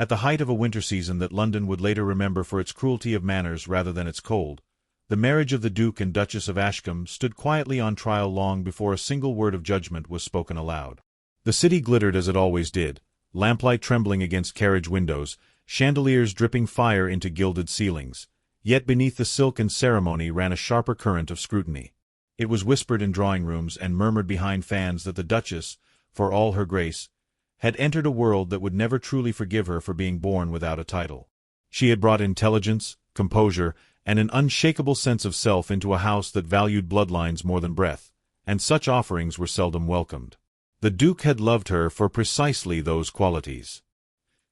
At the height of a winter season that London would later remember for its cruelty of manners rather than its cold, the marriage of the Duke and Duchess of Ashcombe stood quietly on trial long before a single word of judgment was spoken aloud. The city glittered as it always did, lamplight trembling against carriage windows, chandeliers dripping fire into gilded ceilings. Yet beneath the silk and ceremony ran a sharper current of scrutiny. It was whispered in drawing rooms and murmured behind fans that the Duchess, for all her grace, had entered a world that would never truly forgive her for being born without a title. She had brought intelligence, composure, and an unshakable sense of self into a house that valued bloodlines more than breadth, and such offerings were seldom welcomed. The Duke had loved her for precisely those qualities.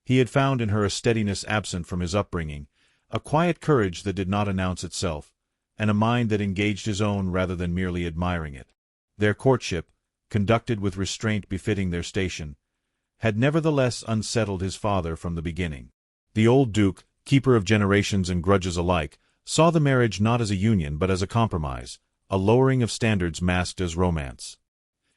He had found in her a steadiness absent from his upbringing, a quiet courage that did not announce itself, and a mind that engaged his own rather than merely admiring it. Their courtship, conducted with restraint befitting their station, had nevertheless unsettled his father from the beginning. The old Duke, keeper of generations and grudges alike, saw the marriage not as a union but as a compromise, a lowering of standards masked as romance.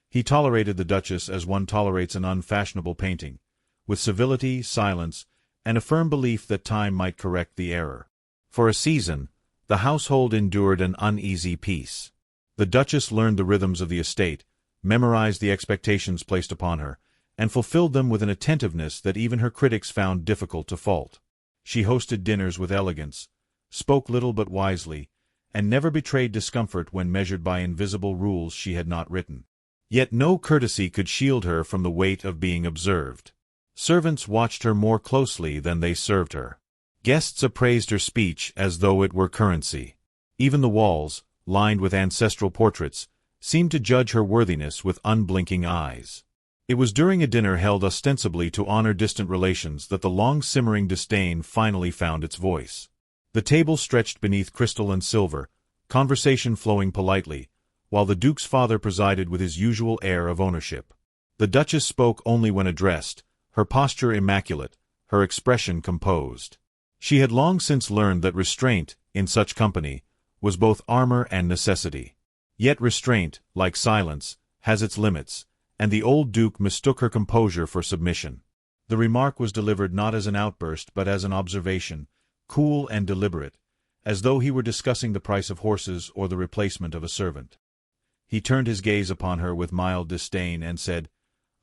He tolerated the Duchess as one tolerates an unfashionable painting, with civility, silence, and a firm belief that time might correct the error. For a season, the household endured an uneasy peace. The Duchess learned the rhythms of the estate, memorized the expectations placed upon her, and fulfilled them with an attentiveness that even her critics found difficult to fault. She hosted dinners with elegance, spoke little but wisely, and never betrayed discomfort when measured by invisible rules she had not written. Yet no courtesy could shield her from the weight of being observed. Servants watched her more closely than they served her. Guests appraised her speech as though it were currency. Even the walls, lined with ancestral portraits, seemed to judge her worthiness with unblinking eyes. It was during a dinner held ostensibly to honor distant relations that the long-simmering disdain finally found its voice. The table stretched beneath crystal and silver, conversation flowing politely, while the Duke's father presided with his usual air of ownership. The Duchess spoke only when addressed, her posture immaculate, her expression composed. She had long since learned that restraint, in such company, was both armor and necessity. Yet restraint, like silence, has its limits, and the old Duke mistook her composure for submission. The remark was delivered not as an outburst but as an observation, cool and deliberate, as though he were discussing the price of horses or the replacement of a servant. He turned his gaze upon her with mild disdain and said,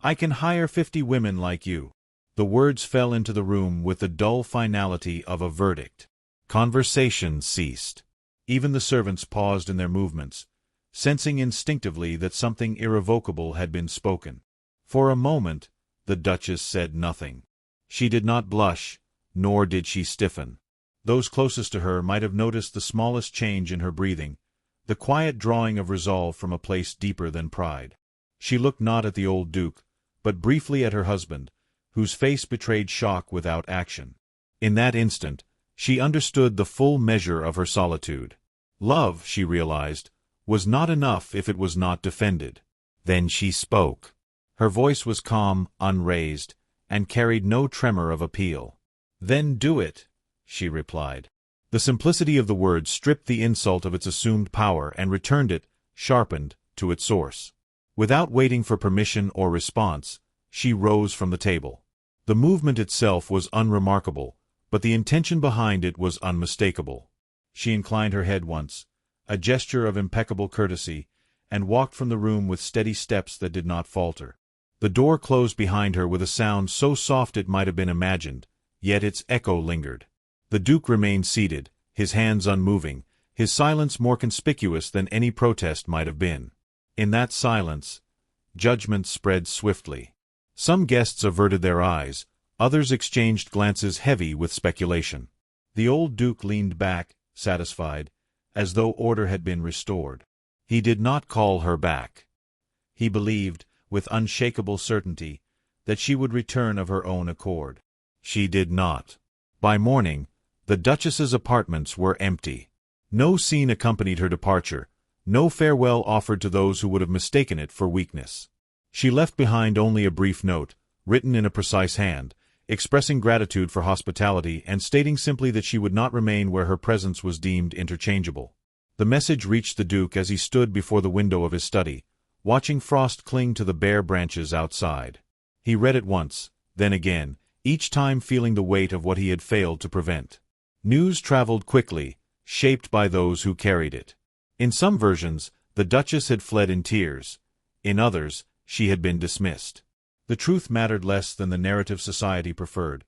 "I can hire 50 women like you." The words fell into the room with the dull finality of a verdict. Conversation ceased. Even the servants paused in their movements, sensing instinctively that something irrevocable had been spoken. For a moment, the Duchess said nothing. She did not blush, nor did she stiffen. Those closest to her might have noticed the smallest change in her breathing, the quiet drawing of resolve from a place deeper than pride. She looked not at the old Duke, but briefly at her husband, whose face betrayed shock without action. In that instant, she understood the full measure of her solitude. Love, she realized, was not enough if it was not defended. Then she spoke. Her voice was calm, unraised, and carried no tremor of appeal. "Then do it," she replied. The simplicity of the word stripped the insult of its assumed power and returned it, sharpened, to its source. Without waiting for permission or response, she rose from the table. The movement itself was unremarkable, but the intention behind it was unmistakable. She inclined her head once, a gesture of impeccable courtesy, and walked from the room with steady steps that did not falter. The door closed behind her with a sound so soft it might have been imagined, yet its echo lingered. The Duke remained seated, his hands unmoving, his silence more conspicuous than any protest might have been. In that silence, judgment spread swiftly. Some guests averted their eyes, others exchanged glances heavy with speculation. The old Duke leaned back, satisfied, as though order had been restored. He did not call her back. He believed, with unshakable certainty, that she would return of her own accord. She did not. By morning, the Duchess's apartments were empty. No scene accompanied her departure, no farewell offered to those who would have mistaken it for weakness. She left behind only a brief note, written in a precise hand, expressing gratitude for hospitality and stating simply that she would not remain where her presence was deemed interchangeable. The message reached the Duke as he stood before the window of his study, watching frost cling to the bare branches outside. He read it once, then again, each time feeling the weight of what he had failed to prevent. News traveled quickly, shaped by those who carried it. In some versions, the Duchess had fled in tears. In others, she had been dismissed. The truth mattered less than the narrative society preferred,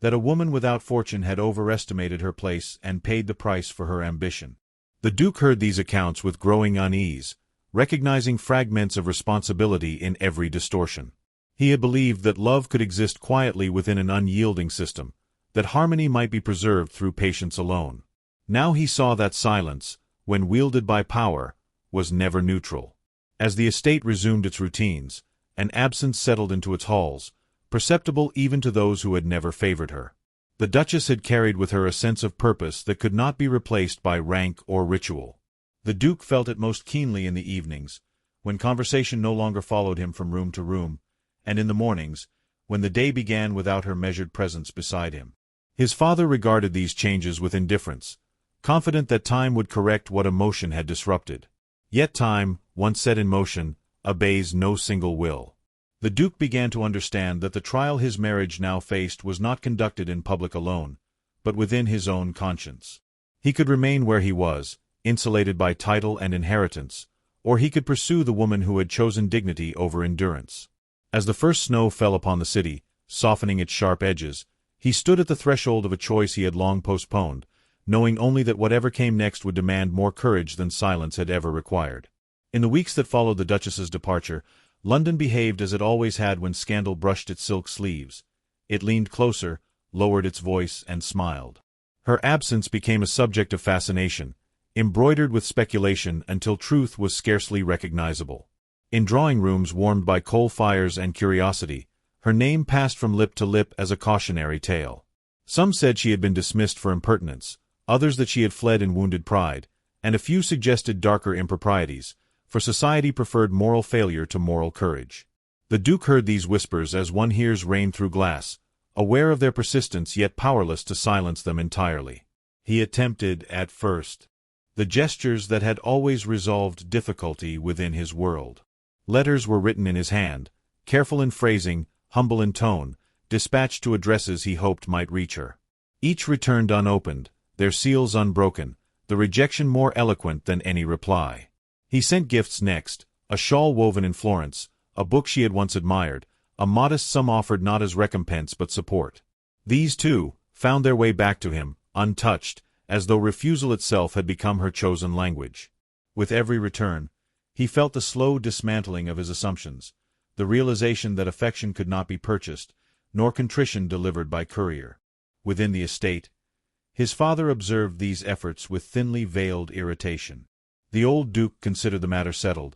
that a woman without fortune had overestimated her place and paid the price for her ambition. The Duke heard these accounts with growing unease, recognizing fragments of responsibility in every distortion. He had believed that love could exist quietly within an unyielding system, that harmony might be preserved through patience alone. Now he saw that silence, when wielded by power, was never neutral. As the estate resumed its routines, an absence settled into its halls, perceptible even to those who had never favored her. The Duchess had carried with her a sense of purpose that could not be replaced by rank or ritual. The Duke felt it most keenly in the evenings, when conversation no longer followed him from room to room, and in the mornings, when the day began without her measured presence beside him. His father regarded these changes with indifference, confident that time would correct what emotion had disrupted. Yet time, once set in motion, obeys no single will. The Duke began to understand that the trial his marriage now faced was not conducted in public alone, but within his own conscience. He could remain where he was, insulated by title and inheritance, or he could pursue the woman who had chosen dignity over endurance. As the first snow fell upon the city, softening its sharp edges, he stood at the threshold of a choice he had long postponed, knowing only that whatever came next would demand more courage than silence had ever required. In the weeks that followed the Duchess's departure, London behaved as it always had when scandal brushed its silk sleeves. It leaned closer, lowered its voice, and smiled. Her absence became a subject of fascination, embroidered with speculation until truth was scarcely recognizable. In drawing rooms warmed by coal fires and curiosity, her name passed from lip to lip as a cautionary tale. Some said she had been dismissed for impertinence, others that she had fled in wounded pride, and a few suggested darker improprieties, for society preferred moral failure to moral courage. The Duke heard these whispers as one hears rain through glass, aware of their persistence yet powerless to silence them entirely. He attempted, at first, the gestures that had always resolved difficulty within his world. Letters were written in his hand, careful in phrasing, humble in tone, dispatched to addresses he hoped might reach her. Each returned unopened, their seals unbroken, the rejection more eloquent than any reply. He sent gifts next, a shawl woven in Florence, a book she had once admired, a modest sum offered not as recompense but support. These, too, found their way back to him, untouched, as though refusal itself had become her chosen language. With every return, he felt the slow dismantling of his assumptions, the realization that affection could not be purchased, nor contrition delivered by courier. Within the estate, his father observed these efforts with thinly veiled irritation. The old Duke considered the matter settled,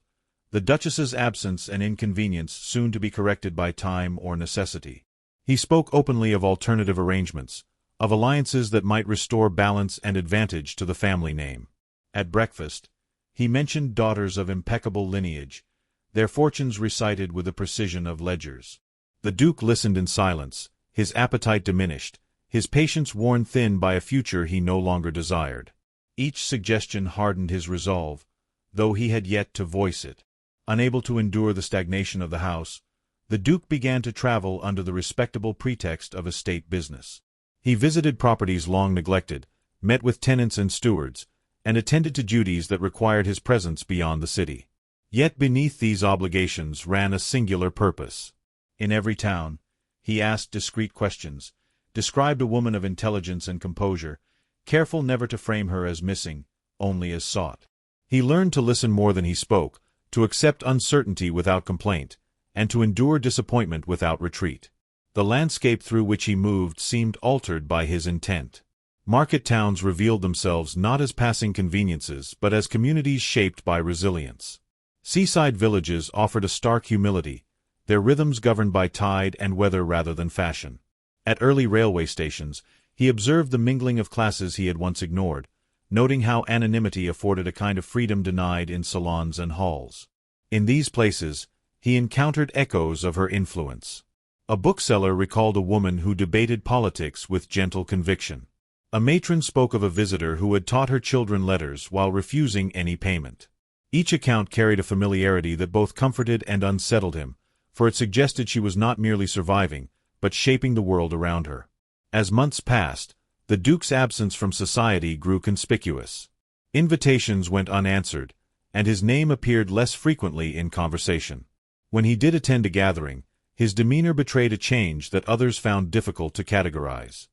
the Duchess's absence an inconvenience soon to be corrected by time or necessity. He spoke openly of alternative arrangements, of alliances that might restore balance and advantage to the family name. At breakfast, he mentioned daughters of impeccable lineage, their fortunes recited with the precision of ledgers. The Duke listened in silence, his appetite diminished, his patience worn thin by a future he no longer desired. Each suggestion hardened his resolve, though he had yet to voice it. Unable to endure the stagnation of the house, the Duke began to travel under the respectable pretext of estate business. He visited properties long neglected, met with tenants and stewards, and attended to duties that required his presence beyond the city. Yet beneath these obligations ran a singular purpose. In every town, he asked discreet questions, described a woman of intelligence and composure, careful never to frame her as missing, only as sought. He learned to listen more than he spoke, to accept uncertainty without complaint, and to endure disappointment without retreat. The landscape through which he moved seemed altered by his intent. Market towns revealed themselves not as passing conveniences but as communities shaped by resilience. Seaside villages offered a stark humility, their rhythms governed by tide and weather rather than fashion. At early railway stations, he observed the mingling of classes he had once ignored, noting how anonymity afforded a kind of freedom denied in salons and halls. In these places, he encountered echoes of her influence. A bookseller recalled a woman who debated politics with gentle conviction. A matron spoke of a visitor who had taught her children letters while refusing any payment. Each account carried a familiarity that both comforted and unsettled him, for it suggested she was not merely surviving, but shaping the world around her. As months passed, the Duke's absence from society grew conspicuous. Invitations went unanswered, and his name appeared less frequently in conversation. When he did attend a gathering, his demeanor betrayed a change that others found difficult to categorize.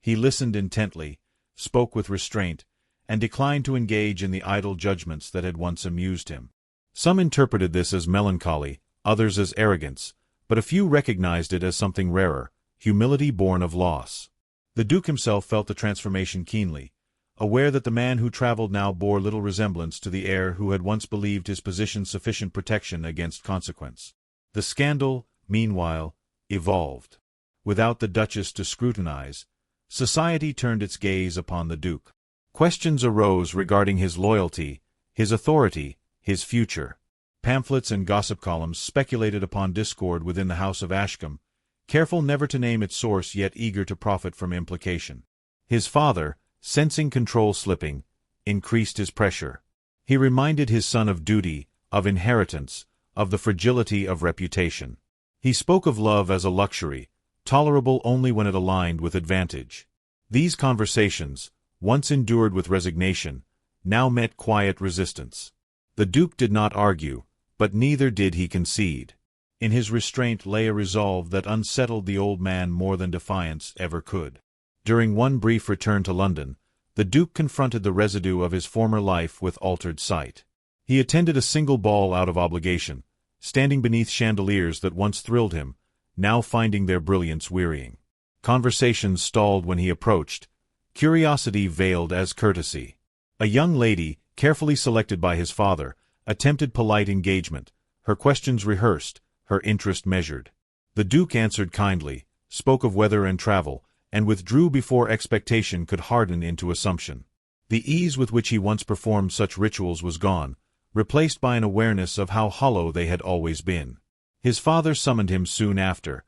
He listened intently, spoke with restraint, and declined to engage in the idle judgments that had once amused him. Some interpreted this as melancholy, others as arrogance, but a few recognized it as something rarer, humility born of loss. The Duke himself felt the transformation keenly, aware that the man who traveled now bore little resemblance to the heir who had once believed his position sufficient protection against consequence. The scandal, meanwhile, evolved. Without the Duchess to scrutinize, society turned its gaze upon the Duke. Questions arose regarding his loyalty, his authority, his future. Pamphlets and gossip columns speculated upon discord within the House of Ashcombe, careful never to name its source yet eager to profit from implication. His father, sensing control slipping, increased his pressure. He reminded his son of duty, of inheritance, of the fragility of reputation. He spoke of love as a luxury, tolerable only when it aligned with advantage. These conversations, once endured with resignation, now met quiet resistance. The Duke did not argue, but neither did he concede. In his restraint lay a resolve that unsettled the old man more than defiance ever could. During one brief return to London, the Duke confronted the residue of his former life with altered sight. He attended a single ball out of obligation, standing beneath chandeliers that once thrilled him, now finding their brilliance wearying. Conversations stalled when he approached, curiosity veiled as courtesy. A young lady, carefully selected by his father, attempted polite engagement, her questions rehearsed, her interest measured. The Duke answered kindly, spoke of weather and travel, and withdrew before expectation could harden into assumption. The ease with which he once performed such rituals was gone, replaced by an awareness of how hollow they had always been. His father summoned him soon after,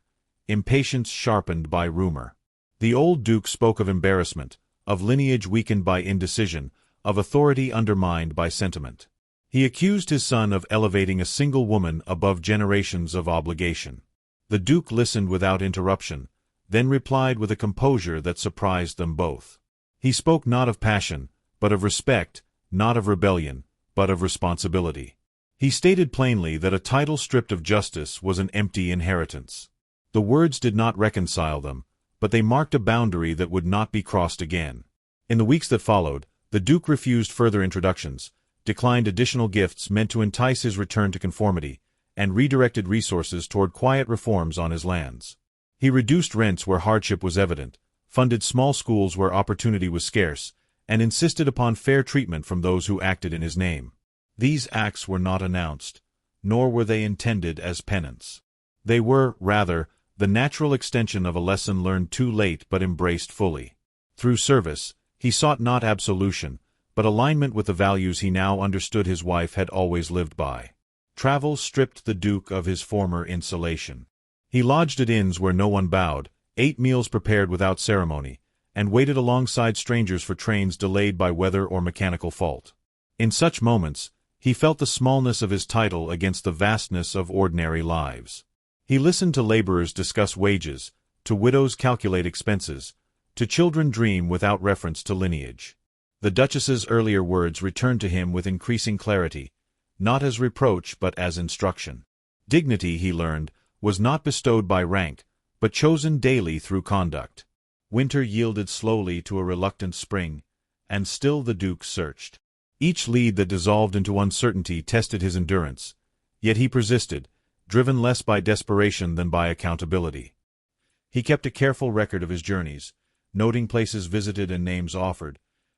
impatience sharpened by rumor. The old Duke spoke of embarrassment, of lineage weakened by indecision, of authority undermined by sentiment. He accused his son of elevating a single woman above generations of obligation. The Duke listened without interruption, then replied with a composure that surprised them both. He spoke not of passion, but of respect, not of rebellion, but of responsibility. He stated plainly that a title stripped of justice was an empty inheritance. The words did not reconcile them, but they marked a boundary that would not be crossed again. In the weeks that followed, the Duke refused further introductions, declined additional gifts meant to entice his return to conformity, and redirected resources toward quiet reforms on his lands. He reduced rents where hardship was evident, funded small schools where opportunity was scarce, and insisted upon fair treatment from those who acted in his name. These acts were not announced, nor were they intended as penance. They were, rather, the natural extension of a lesson learned too late but embraced fully. Through service, he sought not absolution, but alignment with the values he now understood his wife had always lived by. Travel stripped the Duke of his former insulation. He lodged at inns where no one bowed, ate meals prepared without ceremony, and waited alongside strangers for trains delayed by weather or mechanical fault. In such moments, he felt the smallness of his title against the vastness of ordinary lives. He listened to laborers discuss wages, to widows calculate expenses, to children dream without reference to lineage. The Duchess's earlier words returned to him with increasing clarity, not as reproach but as instruction. Dignity, he learned, was not bestowed by rank, but chosen daily through conduct. Winter yielded slowly to a reluctant spring, and still the Duke searched. Each lead that dissolved into uncertainty tested his endurance, yet he persisted, driven less by desperation than by accountability. He kept a careful record of his journeys, noting places visited and names offered,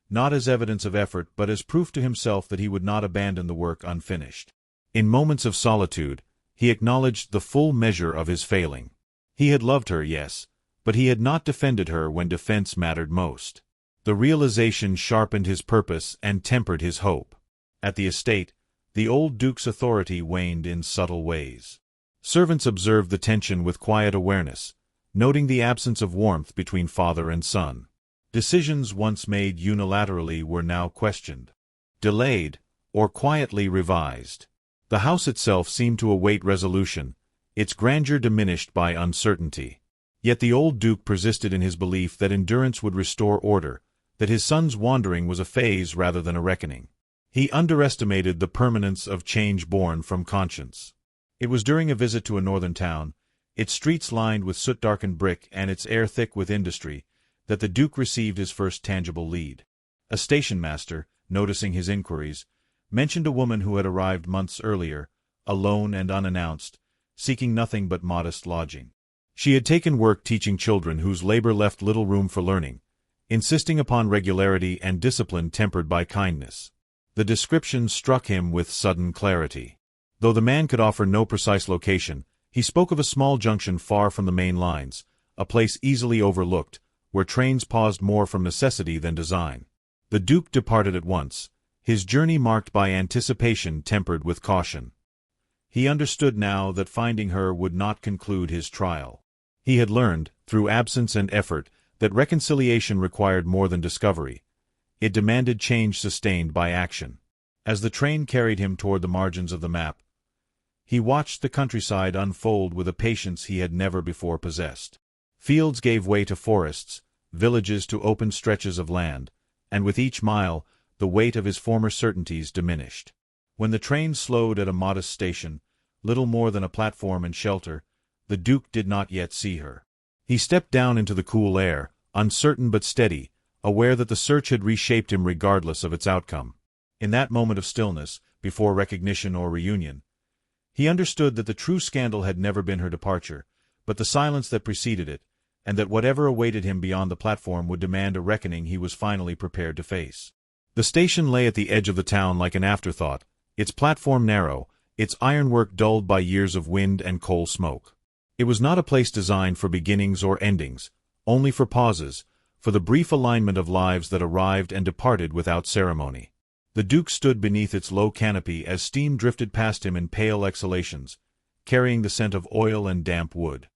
not as evidence of effort but as proof to himself that he would not abandon the work unfinished. In moments of solitude, he acknowledged the full measure of his failing. He had loved her, yes, but he had not defended her when defense mattered most. The realization sharpened his purpose and tempered his hope. At the estate, the old Duke's authority waned in subtle ways. Servants observed the tension with quiet awareness, noting the absence of warmth between father and son. Decisions once made unilaterally were now questioned, delayed, or quietly revised. The house itself seemed to await resolution, its grandeur diminished by uncertainty. Yet the old duke persisted in his belief that endurance would restore order, that his son's wandering was a phase rather than a reckoning. He underestimated the permanence of change born from conscience. It was during a visit to a northern town, its streets lined with soot-darkened brick and its air thick with industry, that the duke received his first tangible lead. A station-master, noticing his inquiries, mentioned a woman who had arrived months earlier, alone and unannounced, seeking nothing but modest lodging. She had taken work teaching children whose labor left little room for learning, insisting upon regularity and discipline tempered by kindness. The description struck him with sudden clarity. Though the man could offer no precise location, he spoke of a small junction far from the main lines, a place easily overlooked, where trains paused more from necessity than design. The duke departed at once, his journey marked by anticipation tempered with caution. He understood now that finding her would not conclude his trial. He had learned, through absence and effort, that reconciliation required more than discovery. It demanded change sustained by action. As the train carried him toward the margins of the map, he watched the countryside unfold with a patience he had never before possessed. Fields gave way to forests, villages to open stretches of land, and with each mile, the weight of his former certainties diminished. When the train slowed at a modest station, little more than a platform and shelter, the duke did not yet see her. He stepped down into the cool air, uncertain but steady, aware that the search had reshaped him regardless of its outcome. In that moment of stillness, before recognition or reunion, he understood that the true scandal had never been her departure, but the silence that preceded it, and that whatever awaited him beyond the platform would demand a reckoning he was finally prepared to face. The station lay at the edge of the town like an afterthought, its platform narrow, its ironwork dulled by years of wind and coal smoke. It was not a place designed for beginnings or endings, only for pauses, for the brief alignment of lives that arrived and departed without ceremony. The duke stood beneath its low canopy as steam drifted past him in pale exhalations, carrying the scent of oil and damp wood.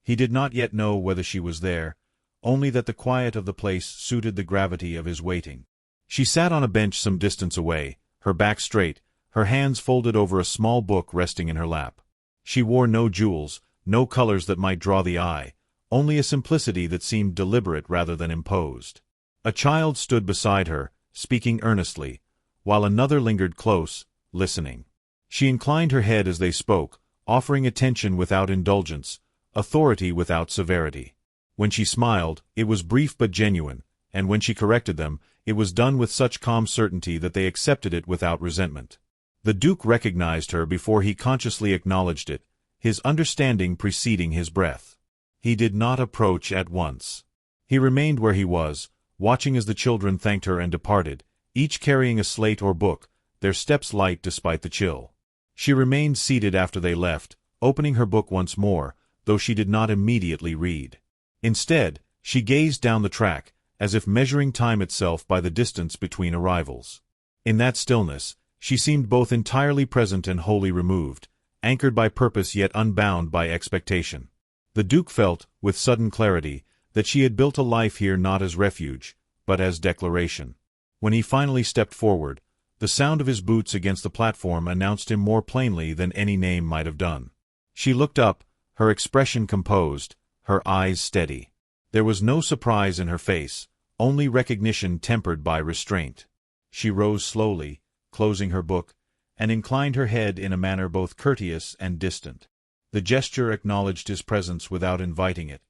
He did not yet know whether she was there, only that the quiet of the place suited the gravity of his waiting. She sat on a bench some distance away, her back straight, her hands folded over a small book resting in her lap. She wore no jewels, no colors that might draw the eye, only a simplicity that seemed deliberate rather than imposed. A child stood beside her, speaking earnestly, while another lingered close, listening. She inclined her head as they spoke, offering attention without indulgence, authority without severity. When she smiled, it was brief but genuine, and when she corrected them, it was done with such calm certainty that they accepted it without resentment. The duke recognized her before he consciously acknowledged it, his understanding preceding his breath. He did not approach at once. He remained where he was, watching as the children thanked her and departed, each carrying a slate or book, their steps light despite the chill. She remained seated after they left, opening her book once more, though she did not immediately read. Instead, she gazed down the track, as if measuring time itself by the distance between arrivals. In that stillness, she seemed both entirely present and wholly removed, anchored by purpose yet unbound by expectation. The duke felt, with sudden clarity, that she had built a life here not as refuge, but as declaration. When he finally stepped forward, the sound of his boots against the platform announced him more plainly than any name might have done. She looked up, her expression composed, her eyes steady. There was no surprise in her face, only recognition tempered by restraint. She rose slowly, closing her book, and inclined her head in a manner both courteous and distant. The gesture acknowledged his presence without inviting it,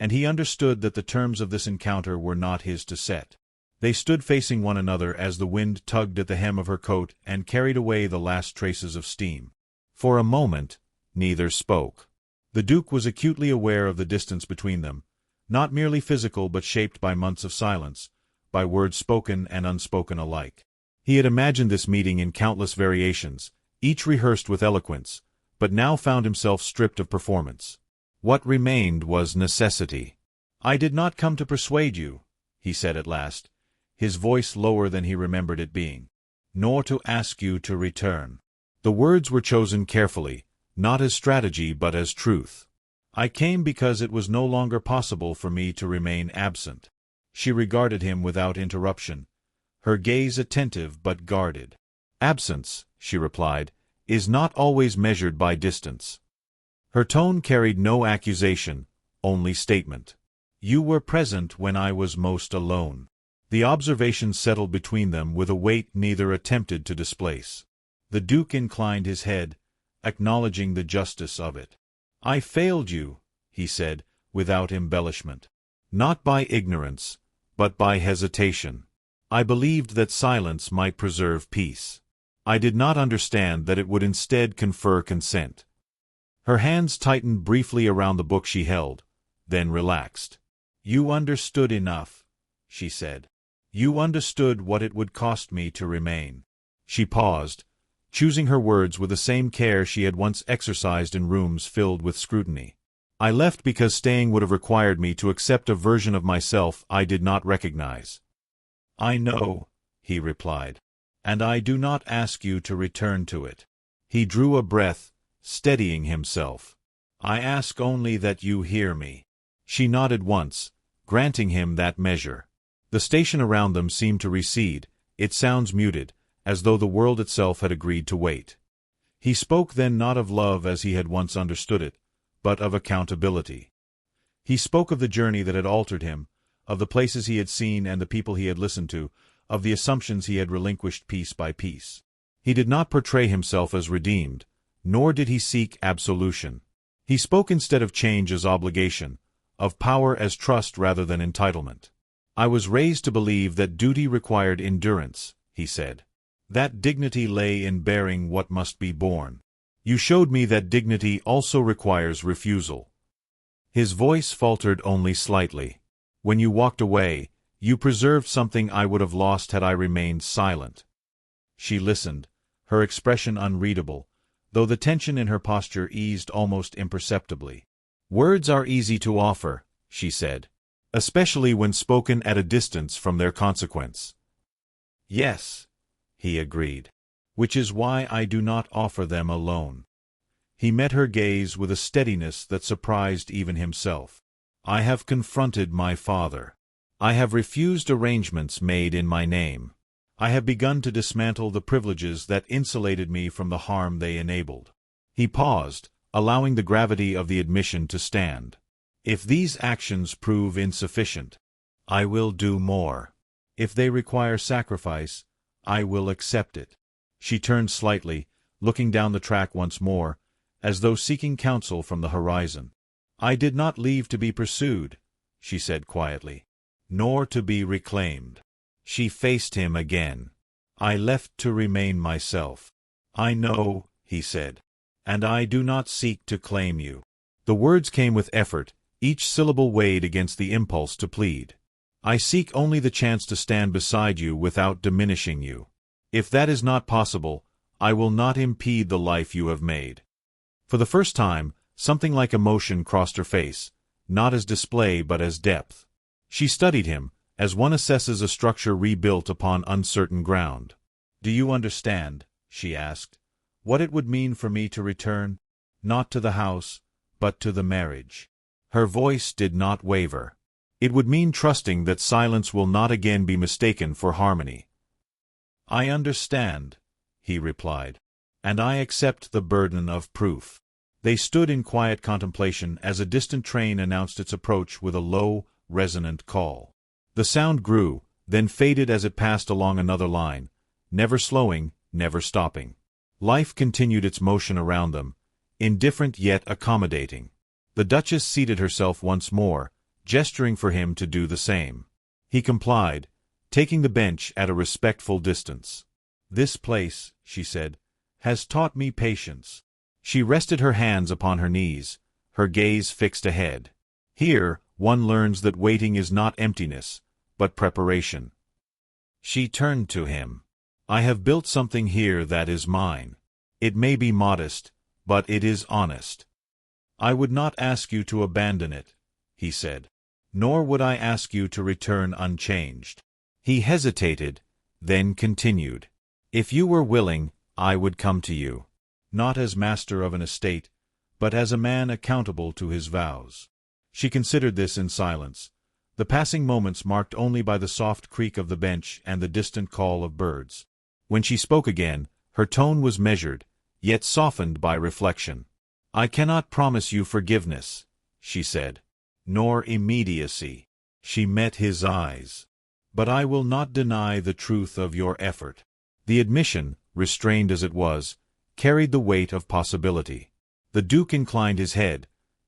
and he understood that the terms of this encounter were not his to set. They stood facing one another as the wind tugged at the hem of her coat and carried away the last traces of steam. For a moment, neither spoke. The duke was acutely aware of the distance between them, not merely physical but shaped by months of silence, by words spoken and unspoken alike. He had imagined this meeting in countless variations, each rehearsed with eloquence, but now found himself stripped of performance. What remained was necessity. "I did not come to persuade you," he said at last, his voice lower than he remembered it being, "nor to ask you to return." The words were chosen carefully, not as strategy but as truth. "I came because it was no longer possible for me to remain absent." She regarded him without interruption, her gaze attentive but guarded. "Absence," she replied, "is not always measured by distance." Her tone carried no accusation, only statement. You were present when I was most alone. The observation settled between them with a weight neither attempted to displace. The Duke inclined his head, acknowledging the justice of it. I failed you, he said, without embellishment. Not by ignorance, but by hesitation. I believed that silence might preserve peace. I did not understand that it would instead confer consent. Her hands tightened briefly around the book she held, then relaxed. You understood enough, she said. You understood what it would cost me to remain. She paused, choosing her words with the same care she had once exercised in rooms filled with scrutiny. I left because staying would have required me to accept a version of myself I did not recognize. I know, he replied, and I do not ask you to return to it. He drew a breath, steadying himself. I ask only that you hear me. She nodded once, granting him that measure. The station around them seemed to recede, its sounds muted, as though the world itself had agreed to wait. He spoke then not of love as he had once understood it, but of accountability. He spoke of the journey that had altered him, of the places he had seen and the people he had listened to, of the assumptions he had relinquished piece by piece. He did not portray himself as redeemed, nor did he seek absolution. He spoke instead of change as obligation, of power as trust rather than entitlement. I was raised to believe that duty required endurance, he said. That dignity lay in bearing what must be borne. You showed me that dignity also requires refusal. His voice faltered only slightly. When you walked away, you preserved something I would have lost had I remained silent. She listened, her expression unreadable, though the tension in her posture eased almost imperceptibly. Words are easy to offer, she said, especially when spoken at a distance from their consequence. Yes, he agreed, which is why I do not offer them alone. He met her gaze with a steadiness that surprised even himself. I have confronted my father. I have refused arrangements made in my name. I have begun to dismantle the privileges that insulated me from the harm they enabled. He paused, allowing the gravity of the admission to stand. If these actions prove insufficient, I will do more. If they require sacrifice, I will accept it. She turned slightly, looking down the track once more, as though seeking counsel from the horizon. I did not leave to be pursued, she said quietly, nor to be reclaimed. She faced him again. I left to remain myself. I know, he said, and I do not seek to claim you. The words came with effort, each syllable weighed against the impulse to plead. I seek only the chance to stand beside you without diminishing you. If that is not possible, I will not impede the life you have made. For the first time, something like emotion crossed her face, not as display but as depth. She studied him, as one assesses a structure rebuilt upon uncertain ground. Do you understand, she asked, what it would mean for me to return, not to the house, but to the marriage? Her voice did not waver. It would mean trusting that silence will not again be mistaken for harmony. I understand, he replied, and I accept the burden of proof. They stood in quiet contemplation as a distant train announced its approach with a low, resonant call. The sound grew, then faded as it passed along another line, never slowing, never stopping. Life continued its motion around them, indifferent yet accommodating. The Duchess seated herself once more, gesturing for him to do the same. He complied, taking the bench at a respectful distance. This place, she said, has taught me patience. She rested her hands upon her knees, her gaze fixed ahead. Here, one learns that waiting is not emptiness, but preparation. She turned to him. I have built something here that is mine. It may be modest, but it is honest. I would not ask you to abandon it, he said, nor would I ask you to return unchanged. He hesitated, then continued. If you were willing, I would come to you, not as master of an estate, but as a man accountable to his vows. She considered this in silence, the passing moments marked only by the soft creak of the bench and the distant call of birds. When she spoke again, her tone was measured, yet softened by reflection. I cannot promise you forgiveness, she said. nor immediacy. She met his eyes. "But I will not deny the truth of your effort." The admission, restrained as it was, carried the weight of possibility. The Duke inclined his head,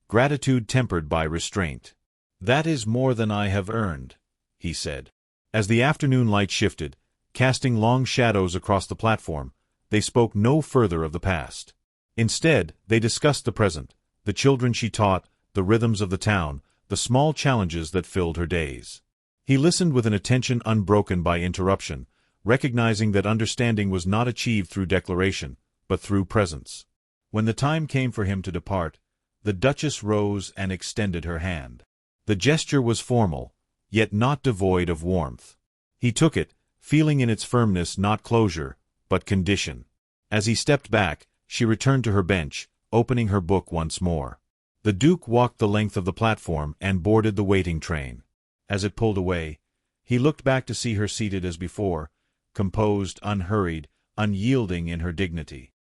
gratitude tempered by restraint. "That is more than I have earned," he said. As the afternoon light shifted, casting long shadows across the platform, they spoke no further of the past. Instead, they discussed the present, the children she taught, the rhythms of the town, the small challenges that filled her days. He listened with an attention unbroken by interruption, recognizing that understanding was not achieved through declaration, but through presence. When the time came for him to depart, the Duchess rose and extended her hand. The gesture was formal, yet not devoid of warmth. He took it, feeling in its firmness not closure, but condition. As he stepped back, she returned to her bench, opening her book once more. The Duke walked the length of the platform and boarded the waiting train. As it pulled away, he looked back to see her seated as before, composed, unhurried, unyielding in her dignity.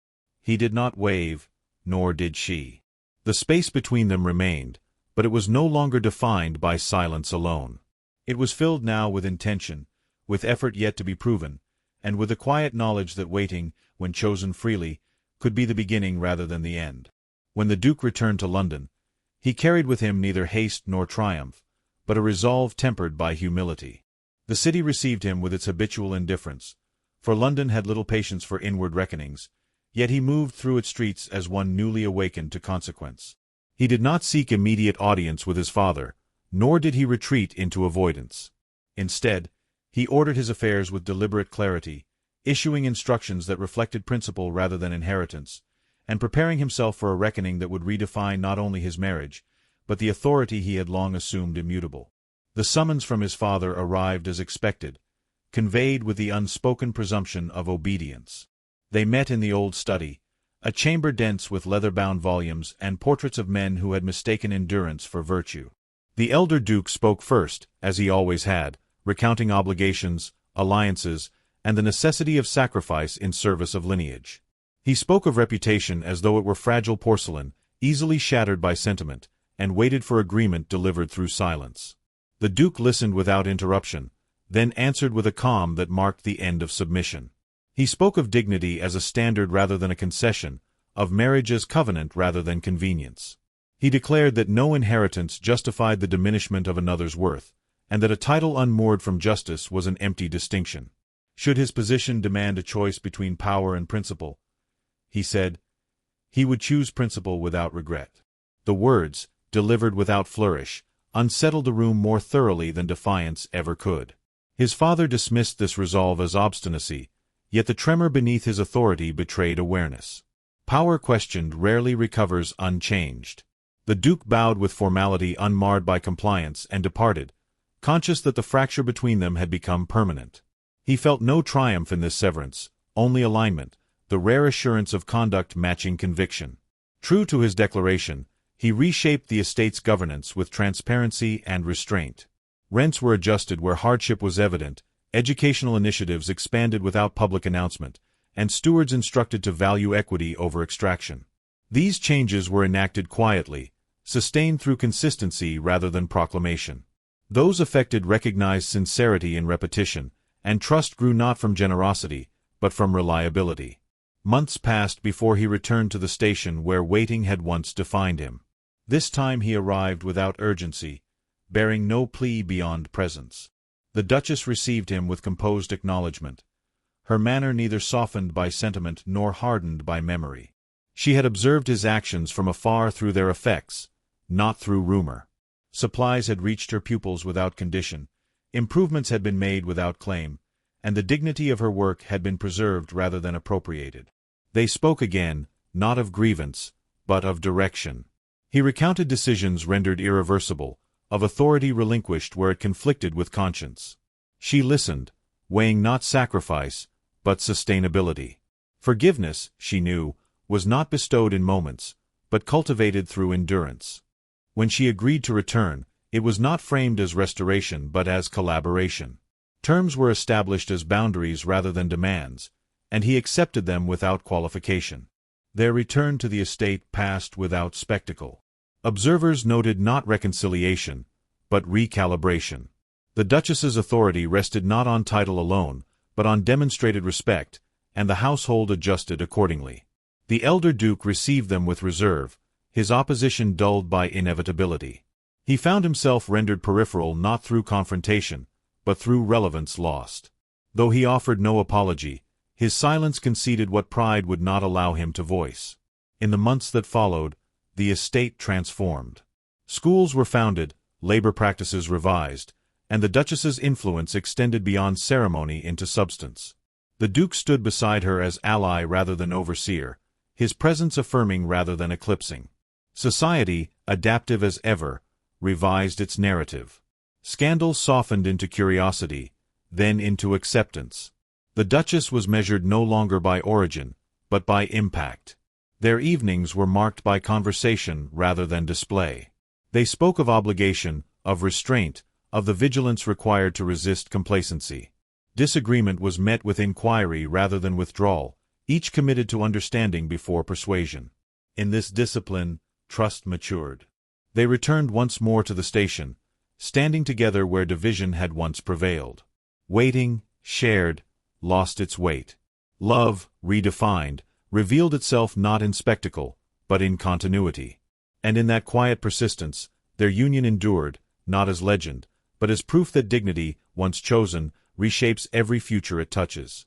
He did not wave, nor did she. The space between them remained, but it was no longer defined by silence alone. It was filled now with intention, with effort yet to be proven, and with the quiet knowledge that waiting, when chosen freely, could be the beginning rather than the end. When the Duke returned to London, he carried with him neither haste nor triumph, but a resolve tempered by humility. The city received him with its habitual indifference, for London had little patience for inward reckonings, yet he moved through its streets as one newly awakened to consequence. He did not seek immediate audience with his father, nor did he retreat into avoidance. Instead, he ordered his affairs with deliberate clarity, issuing instructions that reflected principle rather than inheritance, and preparing himself for a reckoning that would redefine not only his marriage, but the authority he had long assumed immutable. The summons from his father arrived as expected, conveyed with the unspoken presumption of obedience. They met in the old study, a chamber dense with leather-bound volumes and portraits of men who had mistaken endurance for virtue. The elder Duke spoke first, as he always had, recounting obligations, alliances, and the necessity of sacrifice in service of lineage. He spoke of reputation as though it were fragile porcelain, easily shattered by sentiment, and waited for agreement delivered through silence. The Duke listened without interruption, then answered with a calm that marked the end of submission. He spoke of dignity as a standard rather than a concession, of marriage as covenant rather than convenience. He declared that no inheritance justified the diminishment of another's worth, and that a title unmoored from justice was an empty distinction. Should his position demand a choice between power and principle, he said, he would choose principle without regret. The words, delivered without flourish, unsettled the room more thoroughly than defiance ever could. His father dismissed this resolve as obstinacy, yet the tremor beneath his authority betrayed awareness. Power questioned rarely recovers unchanged. The Duke bowed with formality unmarred by compliance and departed, conscious that the fracture between them had become permanent. He felt no triumph in this severance, only alignment, the rare assurance of conduct matching conviction. True to his declaration, he reshaped the estate's governance with transparency and restraint. Rents were adjusted where hardship was evident, educational initiatives expanded without public announcement, and stewards instructed to value equity over extraction. These changes were enacted quietly, sustained through consistency rather than proclamation. Those affected recognized sincerity in repetition, and trust grew not from generosity, but from reliability. Months passed before he returned to the station where waiting had once defined him. This time he arrived without urgency, bearing no plea beyond presence. The Duchess received him with composed acknowledgment, her manner neither softened by sentiment nor hardened by memory. She had observed his actions from afar through their effects, not through rumor. Supplies had reached her pupils without condition, improvements had been made without claim, and the dignity of her work had been preserved rather than appropriated. They spoke again, not of grievance, but of direction. He recounted decisions rendered irreversible, of authority relinquished where it conflicted with conscience. She listened, weighing not sacrifice, but sustainability. Forgiveness, she knew, was not bestowed in moments, but cultivated through endurance. When she agreed to return, it was not framed as restoration but as collaboration. Terms were established as boundaries rather than demands, and he accepted them without qualification. Their return to the estate passed without spectacle. Observers noted not reconciliation, but recalibration. The Duchess's authority rested not on title alone, but on demonstrated respect, and the household adjusted accordingly. The elder Duke received them with reserve, his opposition dulled by inevitability. He found himself rendered peripheral not through confrontation, but through relevance lost. Though he offered no apology, his silence conceded what pride would not allow him to voice. In the months that followed, the estate transformed. Schools were founded, labor practices revised, and the Duchess's influence extended beyond ceremony into substance. The Duke stood beside her as ally rather than overseer, his presence affirming rather than eclipsing. Society, adaptive as ever, revised its narrative. Scandal softened into curiosity, then into acceptance. The Duchess was measured no longer by origin, but by impact. Their evenings were marked by conversation rather than display. They spoke of obligation, of restraint, of the vigilance required to resist complacency. Disagreement was met with inquiry rather than withdrawal, each committed to understanding before persuasion. In this discipline, trust matured. They returned once more to the station, standing together where division had once prevailed. Waiting, shared, lost its weight. Love, redefined, revealed itself not in spectacle, but in continuity. And in that quiet persistence, their union endured, not as legend, but as proof that dignity, once chosen, reshapes every future it touches.